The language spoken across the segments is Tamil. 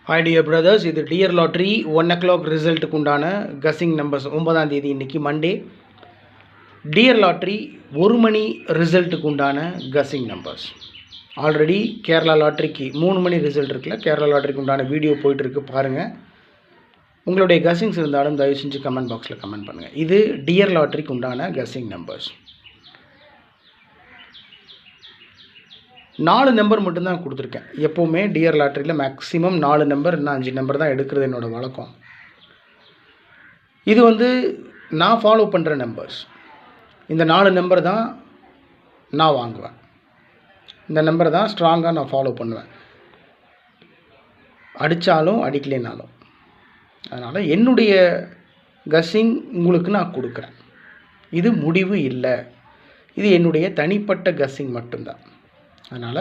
Hi dear brothers, இது டியர் லாட்ரி 1 o'clock ரிசல்ட்டுக்கு உண்டான கசிங் நம்பர்ஸ் 9ஆம் தேதி இன்றைக்கி மண்டே. டியர் லாட்ரி 1 மணி ரிசல்ட்டுக்கு உண்டான கசிங் நம்பர்ஸ். ஆல்ரெடி கேரளா லாட்ரிக்கு 3 மணி ரிசல்ட் இருக்குல்ல, கேரளா லாட்ரிக்கு உண்டான வீடியோ போயிட்டுருக்கு பாருங்கள். உங்களுடைய கசிங்ஸ் இருந்தாலும் தயவு செஞ்சு கமெண்ட் பாக்ஸில் கமெண்ட் பண்ணுங்கள். இது டியர் லாட்ரிக்கு உண்டான கசிங் நம்பர்ஸ். 4 நம்பர் மட்டும்தான் கொடுத்துருக்கேன். எப்போவுமே டியர் லாட்ரியில் மேக்ஸிமம் 4 நம்பர் இன்னும் 5 நம்பர் தான் எடுக்கிறது என்னோடய வழக்கம். இது நான் ஃபாலோ பண்ணுற நம்பர்ஸ். இந்த 4 நம்பர் தான் நான் வாங்குவேன். இந்த நம்பரை தான் ஸ்ட்ராங்காக நான் ஃபாலோ பண்ணுவேன், அடித்தாலும் அடிக்கலைனாலும். அதனால் என்னுடைய கஸ்ஸிங் உங்களுக்கு நான் கொடுக்குறேன். இது முடிவு இல்லை, இது என்னுடைய தனிப்பட்ட கஸ்ஸிங் மட்டும்தான். அதனால்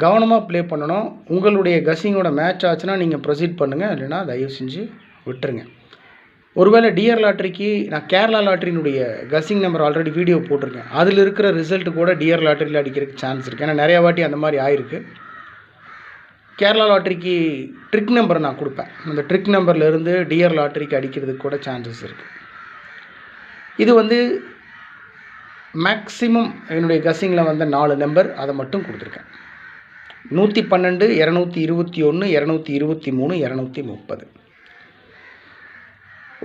கவனமாக ப்ளே பண்ணணும். உங்களுடைய கஸ்ஸிங்கோட மேட்ச் ஆச்சுன்னா நீங்கள் ப்ரொசீட் பண்ணுங்கள், இல்லைனா தயவு செஞ்சு விட்டுருங்க. ஒருவேளை டியர் லாட்ரிக்கு நான் கேரளா லாட்ரியினுடைய கஸ்ஸிங் நம்பர் ஆல்ரெடி வீடியோ போட்டிருக்கேன். அதில் இருக்கிற ரிசல்ட்டு கூட டியர் லாட்ரியில் அடிக்கிறதுக்கு சான்ஸ் இருக்குது. ஏன்னா நிறையா வாட்டி அந்த மாதிரி ஆயிருக்கு. கேரளா லாட்ரிக்கு ட்ரிக் நம்பர் நான் கொடுப்பேன். அந்த ட்ரிக் நம்பர்லேருந்து டியர் லாட்ரிக்கு அடிக்கிறதுக்கு கூட சான்சஸ் இருக்குது. இது மேக்ஸிமம் என்னுடைய கஸ்ஸிங்கில் வந்த 4 நம்பர் அதை மட்டும் கொடுத்துருக்கேன். 112, 221, 223, 230.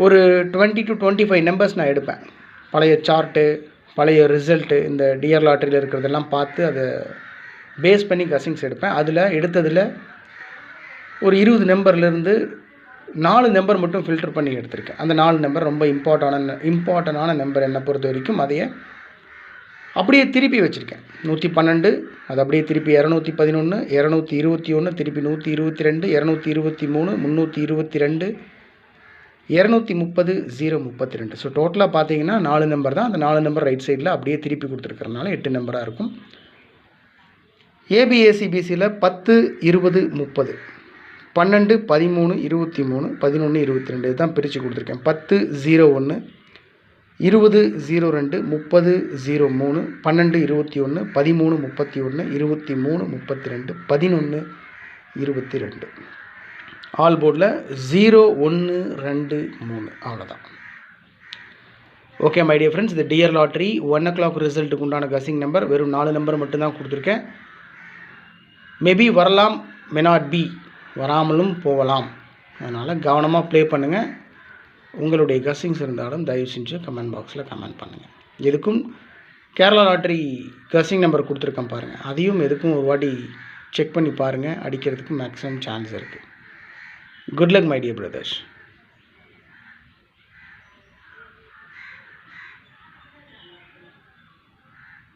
ஒரு 20 to 25 நம்பர்ஸ் நான் எடுப்பேன். பழைய சார்ட்டு, பழைய ரிசல்ட்டு, இந்த டியர் லாட்ரியில் இருக்கிறதெல்லாம் பார்த்து அதை பேஸ் பண்ணி கஸ்ஸிங்ஸ் எடுப்பேன். அதில் எடுத்ததில் ஒரு 20 நம்பர்லேருந்து 4 நம்பர் மட்டும் ஃபில்டர் பண்ணி எடுத்திருக்கேன். அந்த 4 நம்பர் ரொம்ப இம்பார்ட்டண்டான நம்பர் என்னை பொறுத்த வரைக்கும். அதையே அப்படியே திருப்பி வச்சுருக்கேன். 112 அது அப்படியே திருப்பி 211, 221, திருப்பி 122, 223, 322, 230, 032. ஸோ டோட்டலாக பார்த்தீங்கன்னா 4 நம்பர் தான். அந்த 4 நம்பர் ரைட் சைடில் அப்படியே திருப்பி கொடுத்துருக்கறனால 8 நம்பராக இருக்கும். ஏபிஏசிபிசியில் 10, 20, 30, 12, 13, 23, 11, 22 தான் பிரித்து கொடுத்துருக்கேன். 10, 01, 20, 02, 30, 03, 12, 21, 13, 31, 23, 32, 11, 22. ஆல் போர்டில் 0, 1, 2, 3 அவ்வளோதான். ஓகே மை டியர் ஃப்ரெண்ட்ஸ், இது டியர் லாட்ரி 1 o'clock ரிசல்ட்டுக்கு உண்டான கஸ்ஸிங் நம்பர். வெறும் 4 நம்பர் மட்டும்தான் கொடுத்துருக்கேன். மேபி வரலாம், மே நாட் பி, வராமலும் போகலாம். அதனால் கவனமாக ப்ளே பண்ணுங்கள். உங்களுடைய கஸ்ஸிங்ஸ் இருந்தாலும் தயவு செஞ்சு கமெண்ட் பாக்ஸில் கமெண்ட் பண்ணுங்கள். எதுக்கும் கேரளா லாட்ரி கஸ்ஸிங் நம்பர் கொடுத்துருக்கேன் பாருங்கள், அதையும் எதுக்கும் ஒரு வாட்டி செக் பண்ணி பாருங்கள். அடிக்கிறதுக்கு மேக்ஸிமம் சான்ஸ் இருக்குது. Good luck my dear brothers.